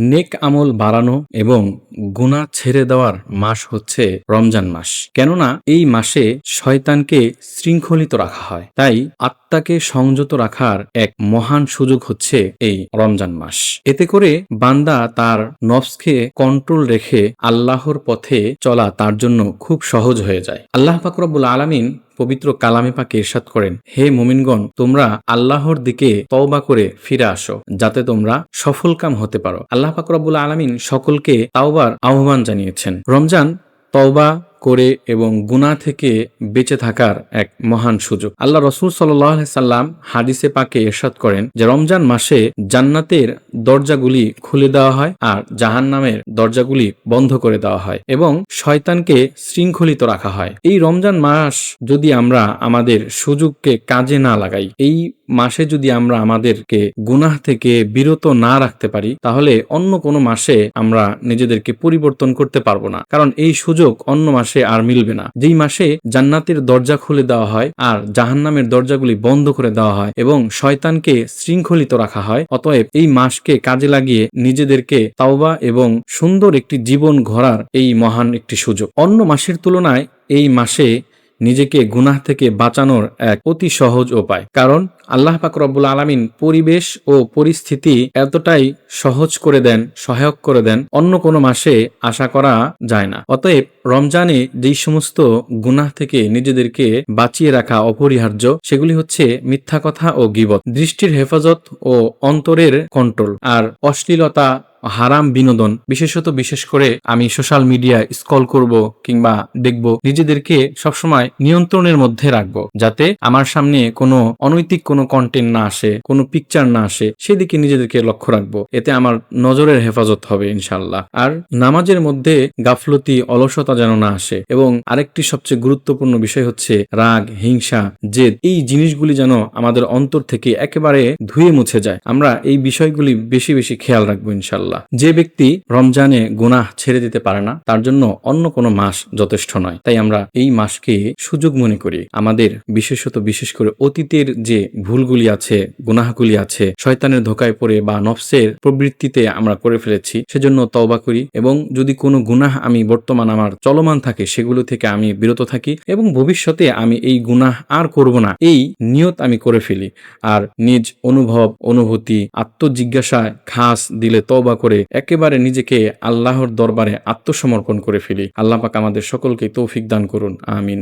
নেক আমল বাড়ানো এবং গুনাহ ছেড়ে দেওয়ার মাস হচ্ছে রমজান মাস। কেননা এই মাসে শয়তানকে শৃঙ্খলিত রাখা হয়। তাই আত্মাকে সংযত রাখার এক মহান সুযোগ হচ্ছে এই রমজান মাস। এতে করে বান্দা তার নফসকে কন্ট্রোল রেখে আল্লাহর পথে চলা তার জন্য খুব সহজ হয়ে যায়। আল্লাহ পাক রব্বুল আলামিন পবিত্র কালামে পাকে ইরশাদ করেন, হে মুমিনগণ, তোমরা আল্লাহর দিকে তওবা করে ফিরে আসো যাতে তোমরা সফলকাম হতে পারো। আল্লাহ পাক রব্বুল আলামিন সকলকে তাওবার আহ্বান জানিয়েছেন। রমজান তওবা করে এবং গুনাহ থেকে বেঁচে থাকার এক মহান সুযোগ। আল্লাহ রাসূল সাল্লাল্লাহু আলাইহি সাল্লাম হাদিসে পাকে ইরশাদ করেন যে রমজান মাসে জান্নাতের দরজাগুলি খুলে দেওয়া হয় আর জাহান্নামের দরজাগুলি বন্ধ করে দেওয়া হয় এবং শয়তানকে শৃঙ্খলিত রাখা হয়। এই রমজান মাস যদি আমরা আমাদের সুযোগকে কাজে না লাগাই, এই মাসে যদি আমরা আমাদেরকে গুনাহ থেকে বিরত না রাখতে পারি, তাহলে অন্য কোনো মাসে আমরা নিজেদেরকে পরিবর্তন করতে পারবো না। কারণ এই সুযোগ অন্য মাসে আর মিলবে না। যেই মাসে জান্নাতের দরজা খুলে দেওয়া হয় আর জাহান্নামের দরজাগুলি বন্ধ করে দেওয়া হয় এবং শয়তানকে শৃঙ্খলিত রাখা হয়, অতএব এই মাসকে কাজে লাগিয়ে নিজেদেরকে তাওবা এবং সুন্দর একটি জীবন গড়ার এই মহান একটি সুযোগ। অন্য মাসের তুলনায় এই মাসে নিজেকে গুনাহ থেকে বাঁচানোর এক অতি সহজ উপায়। কারণ আল্লাহ পাক রব্বুল আলামিন পরিবেশ ও পরিস্থিতি এতটাই সহজ করে দেন, সহায়ক করে দেন, অন্য কোনো মাসে আশা করা যায় না। অতএব রমজানে যেই সমস্ত গুনাহ থেকে নিজেদেরকে বাঁচিয়ে রাখা অপরিহার্য, সেগুলি হচ্ছে মিথ্যা কথা ও গীবত, দৃষ্টির হেফাজত ও অন্তরের কন্ট্রোল, আর অশ্লীলতা, হারাম বিনোদন। বিশেষ করে আমি সোশ্যাল মিডিয়া স্ক্রল করব কিংবা দেখব, নিজেদেরকে সবসময় নিয়ন্ত্রণের মধ্যে রাখবো যাতে আমার সামনে কোনো অনৈতিক কোনো কন্টেন্ট না আসে, কোনো পিকচার না আসে, সেদিকে নিজেদেরকে লক্ষ্য রাখবো। এতে আমার নজরের হেফাজত হবে ইনশাআল্লাহ। আর নামাজের মধ্যে গাফলতি, অলসতা যেন না আসে। এবং আরেকটি সবচেয়ে গুরুত্বপূর্ণ বিষয় হচ্ছে রাগ, হিংসা, জেদ। এই জিনিসগুলি যেন আমাদের অন্তর থেকে একেবারে ধুয়ে মুছে যায়। আমরা এই বিষয়গুলি বেশি বেশি খেয়াল রাখবো ইনশাআল্লাহ। যে ব্যক্তি রমজানে গুনাহ ছেড়ে দিতে পারে না, তার জন্য অন্য কোনো মাস যথেষ্ট নয়। তাই আমরা এই মাসকে সুযোগ মনে করি। আমাদের বিশেষ করে অতীতের যে ভুলগুলি আছে, গুনাহগুলি আছে, শয়তানের ধোকায় পড়ে বা নফসের প্রবৃত্তিতে আমরা করে ফেলেছি, সেজন্য তওবা করি এবং যদি কোনো গুনাহ আমি বর্তমান আমার চলমান থাকে, সেগুলো থেকে আমি বিরত থাকি এবং ভবিষ্যতে আমি এই গুনাহ আর করব না, এই নিয়ত আমি করে ফেলি। আর নিজ অনুভূতি, আত্মজিজ্ঞাসায় খাস দিলে তওবা করে একেবারে নিজেকে আল্লাহর দরবারে আত্মসমর্পণ করে ফেলি। আল্লাহ পাক আমাদের সকলকে তৌফিক দান করুন। আমিন।